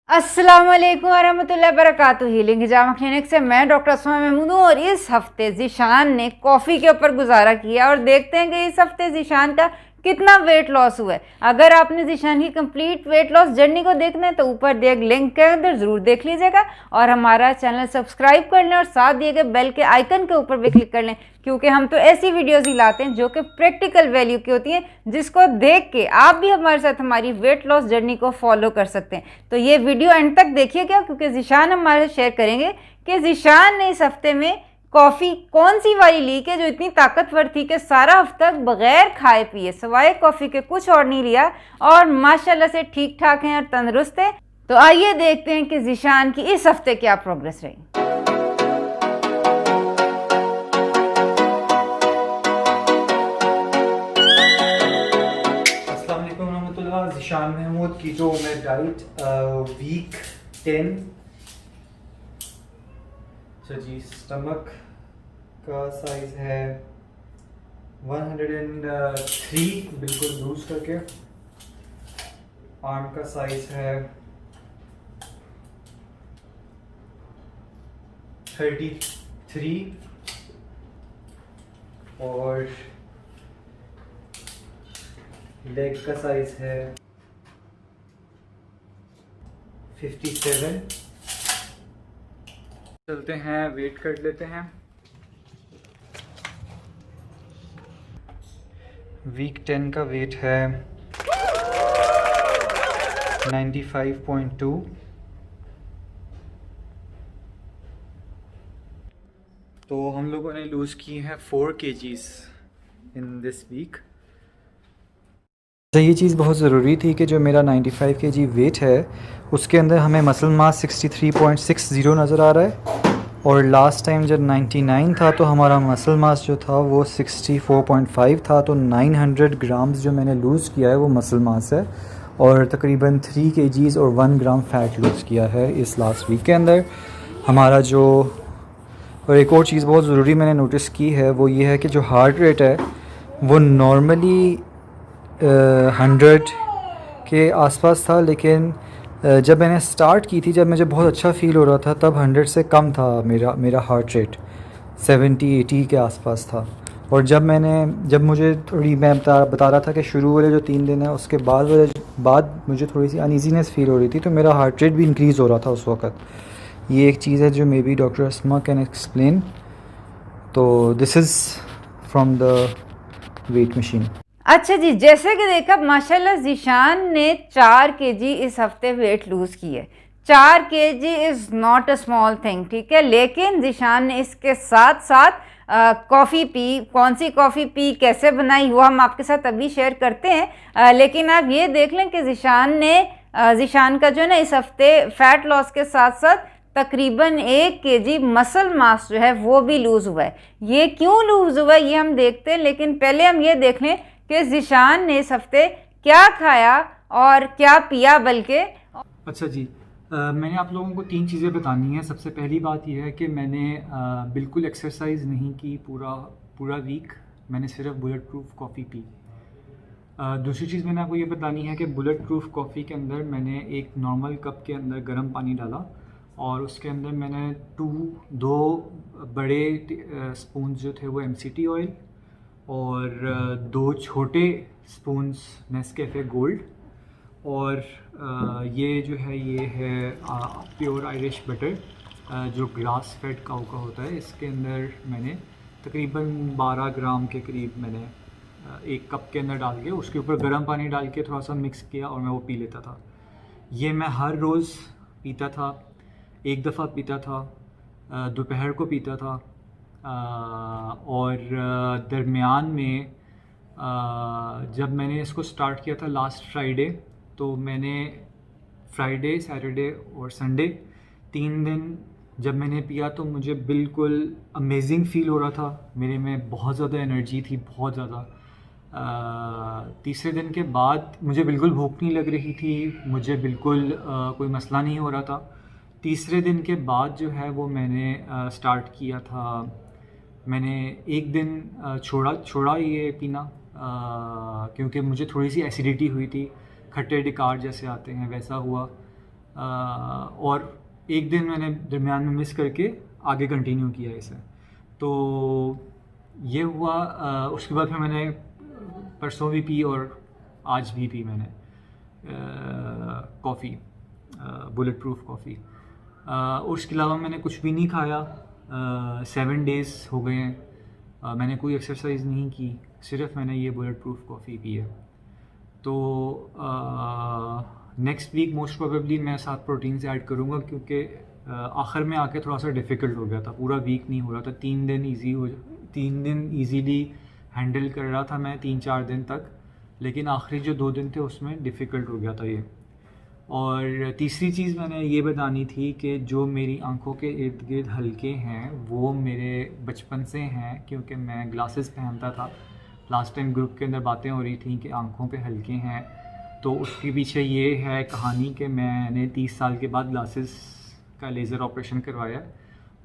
अस्सलाम वालेकुम वरहमतुल्लाहि वबरकातुहू। हीलिंग हिजामा क्लिनिक से मैं डॉक्टर अस्मा महमूद हूँ और इस हफ्ते ज़ीशान ने कॉफ़ी के ऊपर गुजारा किया और देखते हैं कि इस हफ्ते ज़ीशान का कितना वेट लॉस हुआ है। अगर आपने ज़ीशान की कंप्लीट वेट लॉस जर्नी को देखना है तो ऊपर दिए गए लिंक के अंदर ज़रूर देख लीजिएगा और हमारा चैनल सब्सक्राइब कर लें और साथ दिए गए बेल के आइकन के ऊपर भी क्लिक कर लें, क्योंकि हम तो ऐसी वीडियोज़ ही लाते हैं जो कि प्रैक्टिकल वैल्यू की होती हैं, जिसको देख के आप भी हमारे साथ हमारी वेट लॉस जर्नी को फॉलो कर सकते हैं। तो ये वीडियो एंड तक देखिएगा, क्योंकि ज़ीशान हमारे साथ शेयर करेंगे कि ज़ीशान ने इस हफ्ते में कॉफ़ी कौन सी वाली ली के जो इतनी ताकतवर थी कि सारा हफ्ता बगैर खाए पिए सवाए कॉफ़ी के कुछ और नहीं लिया और माशाल्लाह से ठीक ठाक हैं और तंदुरुस्त है। तो आइए देखते हैं कि ज़ीशान की इस हफ्ते क्या प्रोग्रेस रही। अस्सलाम वालेकुम रहमतुल्लाह। ज़ीशान महमूद की जो मैं डाइट वीक 10। अच्छा जी, स्टमक का साइज़ है 103 बिल्कुल लूज करके। आर्म का साइज़ है 33 और लेग का साइज है 57। चलते हैं, वेट कर लेते हैं। वीक 10 का वेट है 95.2। तो हम लोगों ने लूज़ की है 4 kgs इन दिस वीक। तो ये चीज़ बहुत ज़रूरी थी कि जो मेरा 95 kg वेट है उसके अंदर हमें मसल मास 63.60 नज़र आ रहा है, और लास्ट टाइम जब 99 था तो हमारा मसल मास जो था वो 64.5 था। तो 900 ग्राम्स जो मैंने लूज़ किया है वो मसल मास है, और तकरीबन 3 kgs और 1 ग्राम फ़ैट लूज़ किया है इस लास्ट वीक के अंदर हमारा जो। और एक और चीज़ बहुत ज़रूरी मैंने नोटिस की है वो ये है कि जो हार्ट रेट है वो नॉर्मली 100 के आसपास था, लेकिन जब मैंने स्टार्ट की थी, जब मुझे बहुत अच्छा फ़ील हो रहा था, तब 100 से कम था मेरा हार्ट रेट 70-80 के आसपास था। और जब मुझे थोड़ी मैं बता रहा था कि शुरू वाले जो 3 दिन है उसके बाद मुझे थोड़ी सी अनईजीनेस फ़ील हो रही थी, तो मेरा हार्ट रेट भी इंक्रीज़ हो रहा था उस वक़्त। ये एक चीज़ है जो may be doctor Asma can explain. तो this is from the weight machine. अच्छा जी, जैसे कि देखा माशाल्लाह ज़ीशान ने 4 kg इस हफ्ते वेट लूज़ की है। 4 kg is not a small thing, ठीक है। लेकिन ज़ीशान ने इसके साथ साथ कॉफ़ी पी। कौन सी कॉफ़ी पी, कैसे बनाई, वो हम आपके साथ अभी शेयर करते हैं। लेकिन आप ये देख लें कि ज़ीशान का जो है ना इस हफ्ते फ़ैट लॉस के साथ साथ तकरीबन 1 kg मसल मास जो है वो भी लूज़ हुआ है। ये क्यों लूज़ हुआ है ये हम देखते हैं, लेकिन पहले हम ये देख लें कि ज़ीशान ने इस हफ्ते क्या खाया और क्या पिया। बल्कि अच्छा जी, मैंने आप लोगों को 3 चीज़ें बतानी है। सबसे पहली बात यह है कि मैंने बिल्कुल एक्सरसाइज नहीं की पूरा वीक। मैंने सिर्फ बुलेट प्रूफ कॉफ़ी पी। दूसरी चीज़ मैंने आपको ये बतानी है कि बुलेट प्रूफ कॉफ़ी के अंदर मैंने एक नॉर्मल कप के अंदर गर्म पानी डाला और उसके अंदर मैंने दो बड़े स्पून जो थे वो MCT ऑयल और 2 छोटे स्पून्स नेस्कैफ़े गोल्ड, और ये जो है ये है प्योर आयरिश बटर जो ग्रास फेड काऊ का होता है। इसके अंदर मैंने तकरीबन 12 ग्राम के करीब मैंने एक कप के अंदर डाल के उसके ऊपर गर्म पानी डाल के थोड़ा सा मिक्स किया और मैं वो पी लेता था। ये मैं हर रोज़ पीता था, एक दफ़ा पीता था, दोपहर को पीता था, और दरमियान में जब मैंने इसको स्टार्ट किया था लास्ट फ्राइडे, तो मैंने फ्राइडे, सैटरडे और संडे 3 दिन जब मैंने पिया तो मुझे बिल्कुल अमेजिंग फ़ील हो रहा था। मेरे में बहुत ज़्यादा एनर्जी थी, बहुत ज़्यादा। तीसरे दिन के बाद मुझे बिल्कुल भूख नहीं लग रही थी, मुझे बिल्कुल कोई मसला नहीं हो रहा था। तीसरे दिन के बाद जो है वो मैंने स्टार्ट किया था। मैंने एक दिन छोड़ा ये पीना, क्योंकि मुझे थोड़ी सी एसिडिटी हुई थी, खट्टे डिकार जैसे आते हैं वैसा हुआ। और एक दिन मैंने दरमियान में मिस करके आगे कंटिन्यू किया इसे। तो ये हुआ। उसके बाद फिर मैंने परसों भी पी और आज भी पी मैंने कॉफ़ी, बुलेट प्रूफ कॉफ़ी। उसके अलावा मैंने कुछ भी नहीं खाया। 7 डेज़ हो गए हैं। मैंने कोई एक्सरसाइज नहीं की, सिर्फ मैंने ये बुलेट प्रूफ कॉफ़ी पी है। तो नेक्स्ट वीक मोस्ट प्रोबेबली मैं साथ प्रोटीन्स ऐड करूँगा, क्योंकि आखिर में आके थोड़ा सा डिफ़िकल्ट हो गया था, पूरा वीक नहीं हो रहा था। 3 दिन ईज़ीली हैंडल कर रहा था मैं, 3-4 दिन तक, लेकिन आखिरी जो 2 दिन थे उसमें डिफ़िकल्ट हो गया था ये। और तीसरी चीज़ मैंने ये बतानी थी कि जो मेरी आंखों के इर्द गिर्द हल्के हैं वो मेरे बचपन से हैं, क्योंकि मैं ग्लासेस पहनता था। लास्ट टाइम ग्रुप के अंदर बातें हो रही थी कि आंखों पे हल्के हैं, तो उसके पीछे ये है कहानी कि मैंने 30 साल के बाद ग्लासेस का लेज़र ऑपरेशन करवाया।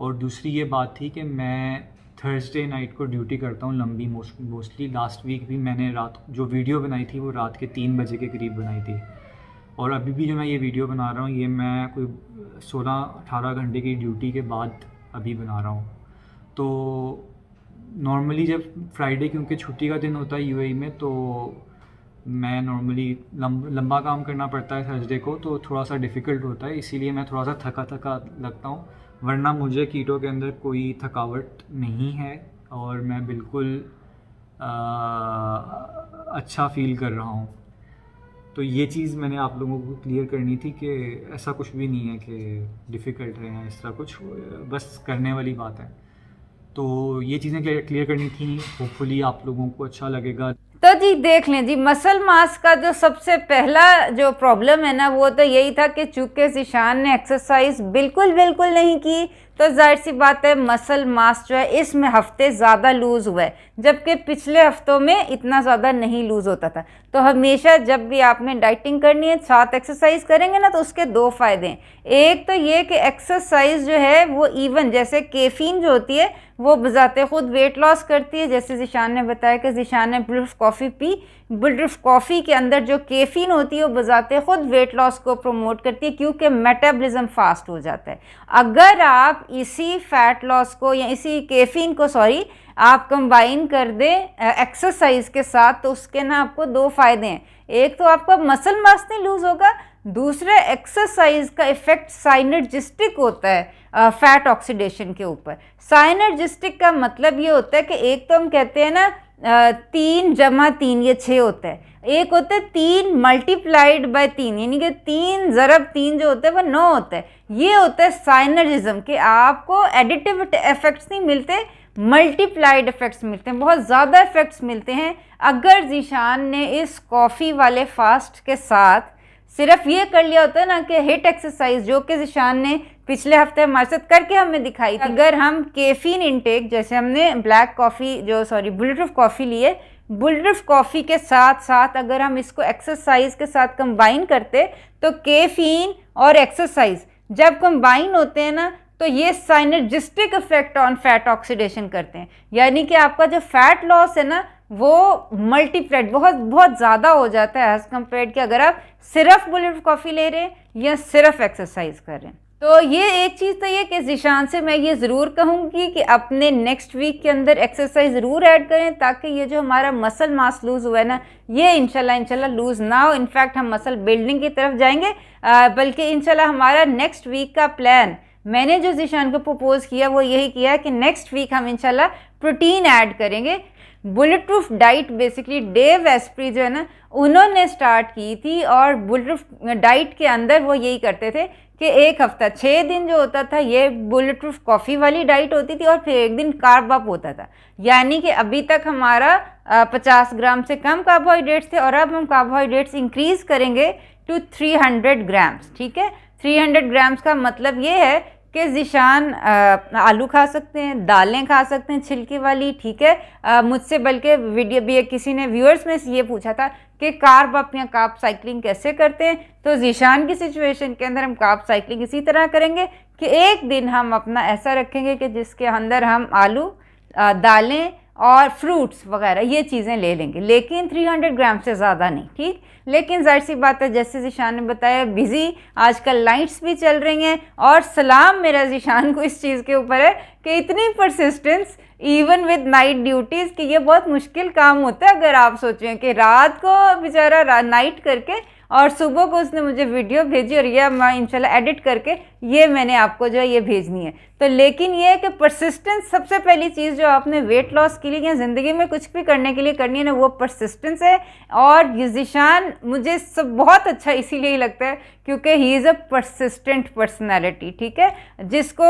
और दूसरी ये बात थी कि मैं थर्सडे नाइट को ड्यूटी करता हूँ लंबी, मोस्टली लास्ट वीक भी मैंने रात जो वीडियो बनाई थी वो रात के 3 बजे के करीब बनाई थी। और अभी भी जो मैं ये वीडियो बना रहा हूँ ये मैं कोई 16-18 घंटे की ड्यूटी के बाद अभी बना रहा हूँ। तो नॉर्मली जब फ्राइडे, क्योंकि छुट्टी का दिन होता है यूएई में, तो मैं नॉर्मली लंबा काम करना पड़ता है थर्सडे को, तो थोड़ा सा डिफ़िकल्ट होता है, इसीलिए मैं थोड़ा सा थका लगता हूँ। वरना मुझे कीटो के अंदर कोई थकावट नहीं है और मैं बिल्कुल अच्छा फ़ील कर रहा हूँ। तो ये चीज़ मैंने आप लोगों को क्लियर करनी थी कि ऐसा कुछ भी नहीं है कि डिफ़िकल्ट है या इस तरह कुछ, बस करने वाली बात है। तो ये चीज़ें क्लियर करनी थी। होपफुली आप लोगों को अच्छा लगेगा। तो जी देख लें जी, मसल मास का जो सबसे पहला जो प्रॉब्लम है ना वो तो यही था कि चूँकि ज़ीशान ने एक्सरसाइज बिल्कुल नहीं की, तो जाहिर सी बात है मसल मास जो है इसमें हफ्ते ज़्यादा लूज़ हुआ है, जबकि पिछले हफ्तों में इतना ज़्यादा नहीं लूज़ होता था। तो हमेशा जब भी आपने डाइटिंग करनी है साथ एक्सरसाइज करेंगे ना, तो उसके 2 फ़ायदे हैं। एक तो ये कि एक्सरसाइज जो है वो इवन जैसे कैफीन जो होती है वो बजाते खुद वेट लॉस करती है। जैसे ज़ीशान ने बताया कि ज़ीशान ने bullet coffee P, bullet coffee के अंदर जो कैफीन होती है वो बजाते खुद वेट लॉस को प्रमोट करती है, क्योंकि मेटाबॉलिज्म फास्ट हो जाता है। अगर आप इसी फैट लॉस को या इसी कैफीन को आप कंबाइन कर दें एक्सरसाइज के साथ, तो उसके ना आपको 2 फ़ायदे हैं। एक तो आपका मसल मास नहीं लूज़ होगा, दूसरा एक्सरसाइज का इफ़ेक्ट साइनर्जिस्टिक होता है फैट ऑक्सीडेशन के ऊपर। साइनर्जिस्टिक का मतलब ये होता है कि एक तो हम कहते हैं ना 3 × 3 ये 6 होता है, एक होता है 3 × 3 यानी कि 3 × 3 जो होता है वो 9 होता है। ये होता है साइनर्जिज्म, कि आपको एडिटिव इफेक्ट्स नहीं मिलते, मल्टीप्लाइड इफेक्ट्स मिलते हैं, बहुत ज़्यादा इफेक्ट्स मिलते हैं। अगर ज़ीशान ने इस कॉफ़ी वाले फास्ट के साथ सिर्फ ये कर लिया होता है ना कि हिट एक्सरसाइज, जो कि ज़ीशान ने पिछले हफ्ते हमारे साथ करके हमें दिखाई थी। अगर हम कैफीन इंटेक, जैसे हमने ब्लैक कॉफ़ी बुलेट कॉफ़ी ली है, बुलेट कॉफ़ी के साथ अगर हम इसको एक्सरसाइज के साथ कंबाइन करते, तो कैफीन और एक्सरसाइज जब कंबाइन होते हैं ना, तो ये साइनर्जिस्टिक इफेक्ट ऑन फैट ऑक्सीडेशन करते हैं। यानी कि आपका जो फैट लॉस है ना वो मल्टीप्लाइड बहुत ज़्यादा हो जाता है एज़ कम्पेयर कि अगर आप सिर्फ बुलेट कॉफ़ी ले रहे हैं या सिर्फ एक्सरसाइज कर रहे हैं। तो ये एक चीज़ तो ये कि ज़ीशान से मैं ये ज़रूर कहूँगी कि अपने नेक्स्ट वीक के अंदर एक्सरसाइज ज़रूर ऐड करें, ताकि ये जो हमारा मसल मास लूज़ हुआ है ना, ये इंशाल्लाह लूज़ ना हो। इनफैक्ट हम मसल बिल्डिंग की तरफ जाएंगे, बल्कि इंशाल्लाह हमारा नेक्स्ट वीक का प्लान मैंने जो ज़ीशान को प्रपोज़ किया वो यही किया कि नेक्स्ट वीक हम इंशाल्लाह प्रोटीन ऐड करेंगे। Bullet proof diet basically Dave Asprey जो है ना उन्होंने स्टार्ट की थी, और बुलेट प्रूफ डाइट के अंदर वो यही करते थे कि एक हफ्ता 6 दिन जो होता था ये बुलेट प्रूफ कॉफ़ी वाली डाइट होती थी, और फिर एक दिन कार्ब अप होता था। यानी कि अभी तक हमारा 50 ग्राम से कम कार्बोहाइड्रेट्स थे, और अब हम कार्बोहाइड्रेट्स इंक्रीज़ करेंगे टू 300 ग्राम्स। ठीक है, 300 ग्राम्स का मतलब ये है कि ज़ीशान आलू खा सकते हैं, दालें खा सकते हैं छिलके वाली। ठीक है, मुझसे बल्कि वीडियो भी किसी ने व्यूअर्स में से ये पूछा था कि कार्ब अप या कार्ब साइकिलिंग कैसे करते हैं। तो ज़ीशान की सिचुएशन के अंदर हम कार्ब साइकिलिंग इसी तरह करेंगे कि एक दिन हम अपना ऐसा रखेंगे कि जिसके अंदर हम आलू, दालें और फ्रूट्स वगैरह ये चीज़ें ले लेंगे, लेकिन 300 ग्राम से ज़्यादा नहीं, ठीक। लेकिन जाहिर सी बात है, जैसे ज़ीशान ने बताया, बिज़ी आजकल लाइट्स भी चल रही हैं, और सलाम मेरा ज़ीशान को इस चीज़ के ऊपर है कि इतनी persistence even with night duties कि ये बहुत मुश्किल काम होता है। अगर आप सोचें कि रात को बेचारा नाइट करके और सुबह को उसने मुझे वीडियो भेजी, और यह मैं इंशाल्लाह एडिट करके ये मैंने आपको जो है ये भेजनी है। तो लेकिन ये है कि परसिस्टेंस सबसे पहली चीज़ जो आपने वेट लॉस के लिए या ज़िंदगी में कुछ भी करने के लिए करनी है ना, वो परसिस्टेंस है। और ये ज़ीशान मुझे सब बहुत अच्छा इसीलिए ही लगता है क्योंकि he is a persistent personality, ठीक है। जिसको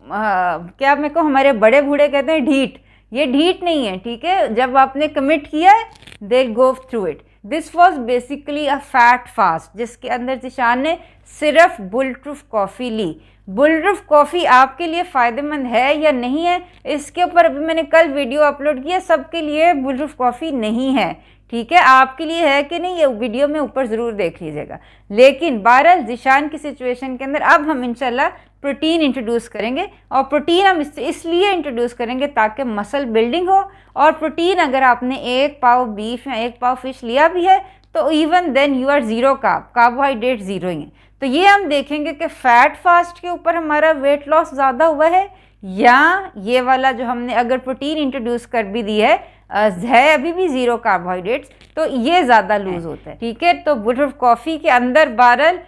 क्या मेरे को हमारे बड़े बूढ़े कहते हैं ढीठ, ये ढीठ नहीं है, ठीक है। जब आपने कमिट किया है, they go through it. This was basically a fat fast, जिसके अंदर ज़ीशान ने सिर्फ बुलटरूफ कॉफ़ी ली। बुलटरूफ कॉफ़ी आपके लिए फ़ायदेमंद है या नहीं है, इसके ऊपर अभी मैंने कल वीडियो अपलोड किया। सबके लिए बुलटरूफ कॉफ़ी नहीं है, ठीक है। आपके लिए है कि नहीं, ये वीडियो में ऊपर ज़रूर देख लीजिएगा। लेकिन बहरहाल ज़ीशान की सिचुएशन के अंदर अब हम इंशाल्लाह प्रोटीन इंट्रोड्यूस करेंगे, और प्रोटीन हम इसलिए इंट्रोड्यूस करेंगे ताकि मसल बिल्डिंग हो। और प्रोटीन अगर आपने 1 पाव बीफ या 1 पाव फिश लिया भी है तो even then you are zero carbohydrate zero ही है। तो ये हम देखेंगे कि फैट फास्ट के ऊपर हमारा वेट लॉस ज़्यादा हुआ है, या ये वाला जो हमने अगर प्रोटीन इंट्रोड्यूस कर भी दी है अभी भी ज़ीरो कार्बोहाइड्रेट्स, तो ये ज़्यादा लूज़ होता है, ठीक है। तो बुलटरूफ कॉफ़ी के अंदर बहरहाल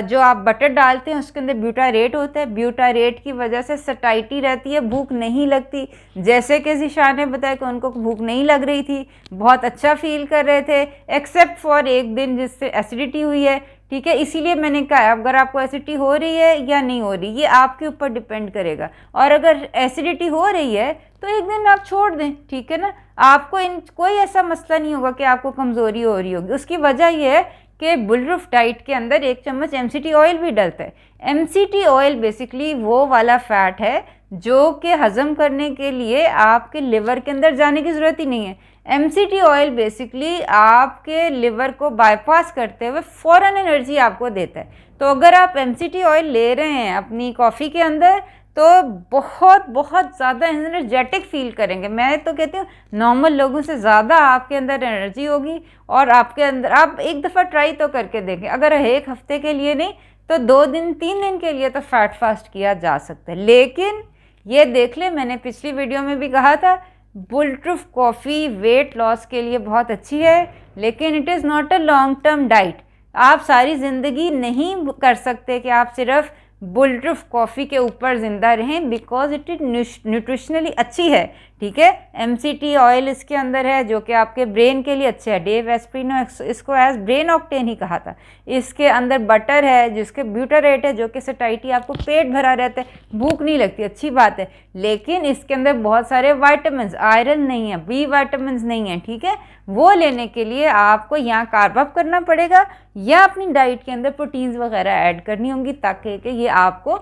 जो आप बटर डालते हैं उसके अंदर ब्यूटारेट होता है। ब्यूटारेट की वजह से सटाइटी रहती है, भूख नहीं लगती। जैसे कि ज़ीशान ने बताया कि उनको भूख नहीं लग रही थी, बहुत अच्छा फील कर रहे थे, एक्सेप्ट फॉर एक दिन जिससे एसिडिटी हुई है, ठीक है। इसीलिए मैंने कहा अगर आपको एसिडिटी हो रही है या नहीं हो रही, ये आपके ऊपर डिपेंड करेगा। और अगर एसिडिटी हो रही है तो एक दिन आप छोड़ दें, ठीक है ना। आपको कोई ऐसा मसला नहीं होगा कि आपको कमज़ोरी हो रही होगी। उसकी वजह यह है कि बुलटरूफ डाइट के अंदर 1 चम्मच MCT ऑयल भी डलता है। MCT ऑयल बेसिकली वो वाला फ़ैट है जो कि हज़म करने के लिए आपके लिवर के अंदर जाने की ज़रूरत ही नहीं है। MCT ऑयल बेसिकली आपके लिवर को बाईपास करते हुए फ़ौरन एनर्जी आपको देता है। तो अगर आप MCT ऑयल ले रहे हैं अपनी कॉफ़ी के अंदर तो बहुत ज़्यादा एनर्जेटिक फील करेंगे। मैं तो कहती हूँ नॉर्मल लोगों से ज़्यादा आपके अंदर एनर्जी होगी। और आपके अंदर आप एक दफ़ा ट्राई तो करके देखें, अगर 1 हफ़्ते के लिए नहीं तो 2 दिन 3 दिन के लिए तो फैट फास्ट किया जा सकता है। लेकिन ये देख लें, मैंने पिछली वीडियो में भी कहा था बुलटरूफ कॉफ़ी वेट लॉस के लिए बहुत अच्छी है, लेकिन it is not a long term diet. आप सारी ज़िंदगी नहीं कर सकते कि आप सिर्फ बुलटरूफ कॉफ़ी के ऊपर ज़िंदा रहें, बिकॉज इट इज़ न्यूट्रिशनली अच्छी है, ठीक है। MCT ऑयल इसके अंदर है जो कि आपके ब्रेन के लिए अच्छा है। डेव एस्प्री ने इसको एज ब्रेन ऑक्टेन ही कहा था। इसके अंदर बटर है जिसके ब्यूटारेट है जो कि सटाइटी, आपको पेट भरा रहता है, भूख नहीं लगती, अच्छी बात है। लेकिन इसके अंदर बहुत सारे वाइटामिन, आयरन नहीं है, B वाइटामिन नहीं है, ठीक है। वो लेने के लिए आपको यहाँ कार्ब अप करना पड़ेगा या अपनी डाइट के अंदर प्रोटीन्स वगैरह ऐड करनी होंगी ताकि कि ये आपको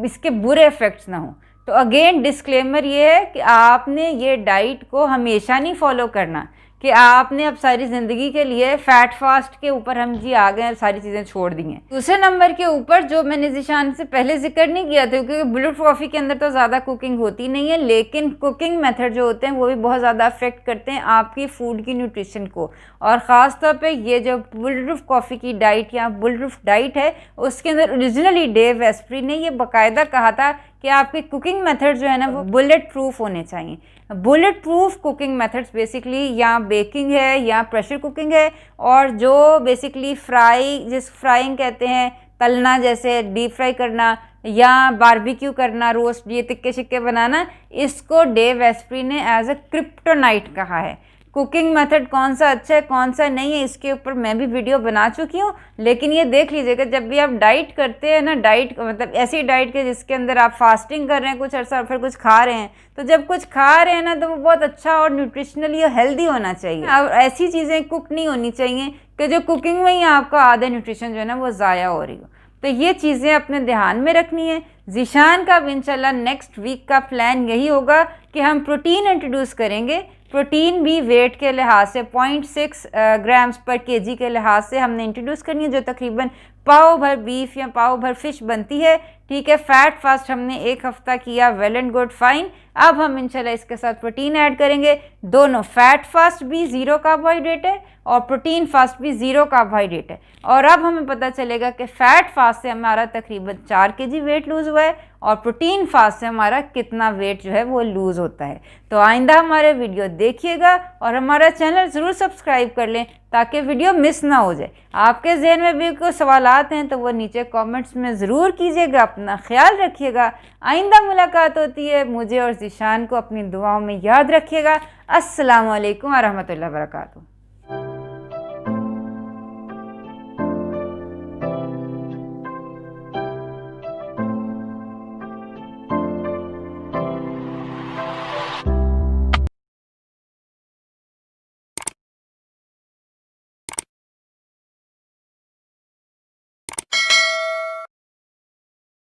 इसके बुरे इफ़ेक्ट्स ना हो। तो अगेन डिस्क्लेमर ये है कि आपने ये डाइट को हमेशा नहीं फॉलो करना कि आपने अब सारी ज़िंदगी के लिए फैट फास्ट के ऊपर हम जी आ गए, सारी चीज़ें छोड़ दी हैं। दूसरे नंबर के ऊपर जो मैंने ज़ीशान से पहले जिक्र नहीं किया था, क्योंकि बुलटरूफ कॉफ़ी के अंदर तो ज़्यादा कुकिंग होती नहीं है, लेकिन कुकिंग मेथड जो होते हैं वो भी बहुत ज़्यादा अफेक्ट करते हैं आपकी फूड की न्यूट्रिशन को। और ख़ास तौर पे ये जो बुलटरूफ कॉफ़ी की डाइट या बुलटरूफ डाइट है उसके अंदर ओरिजिनली डेव एस्प्री ने ये बाकायदा कहा था कि आपके कुकिंग मेथड जो है ना वो बुलेट प्रूफ होने चाहिए। Bullet proof cooking methods basically या बेकिंग है या प्रेशर कुकिंग है, और जो बेसिकली फ्राइंग कहते हैं, तलना, जैसे डीप फ्राई करना या बारबेक्यू करना, रोस्ट, ये तिक्के शिक्के बनाना, इसको डेव एस्प्री ने एज अ क्रिप्टोनाइट कहा है। कुकिंग मेथड कौन सा अच्छा है कौन सा नहीं है इसके ऊपर मैं भी वीडियो बना चुकी हूँ। लेकिन ये देख लीजिएगा जब भी आप डाइट करते हैं ना, डाइट मतलब ऐसी डाइट के जिसके अंदर आप फास्टिंग कर रहे हैं कुछ अर्सा, फिर कुछ खा रहे हैं, तो जब कुछ खा रहे हैं ना तो वो बहुत अच्छा और न्यूट्रिशनली और हेल्दी होना चाहिए। और ऐसी चीज़ें कुक नहीं होनी चाहिए कि जो कुकिंग में ही आपका आधा न्यूट्रिशन जो है ना वो ज़ाया हो रही हो। तो ये चीज़ें अपने ध्यान में रखनी है। ज़ीशान का इंशाल्लाह नेक्स्ट वीक का प्लान यही होगा कि हम प्रोटीन इंट्रोड्यूस करेंगे। प्रोटीन भी वेट के लिहाज से 0.6 ग्राम्स पर केजी के लिहाज से हमने इंट्रोड्यूस करनी है, जो तकरीबन पाव भर बीफ या पाव भर फिश बनती है। ठीक है, फैट फास्ट हमने 1 हफ्ता किया, वेल एंड गुड, फाइन। अब हम इंशाल्लाह इसके साथ प्रोटीन ऐड करेंगे। दोनों फैट फास्ट भी 0 कार्बोहाइड्रेट है और प्रोटीन फास्ट भी 0 कार्बोहाइड्रेट है। और अब हमें पता चलेगा कि फैट फास्ट से हमारा तकरीबन 4 kg वेट लूज़ हुआ है और प्रोटीन फास्ट से हमारा कितना वेट जो है वो लूज़ होता है। तो आइंदा हमारे वीडियो देखिएगा और हमारा चैनल ज़रूर सब्सक्राइब कर लें ताकि वीडियो मिस ना हो जाए। आपके जहन में भी कोई सवालात हैं तो वो नीचे कमेंट्स में ज़रूर कीजिएगा। अपना ख्याल रखिएगा। आइंदा मुलाकात होती है। मुझे और ज़ीशान को अपनी दुआओं में याद रखिएगा। अस्सलामु अलैकुम व रहमतुल्लाहि व बरकातुहू।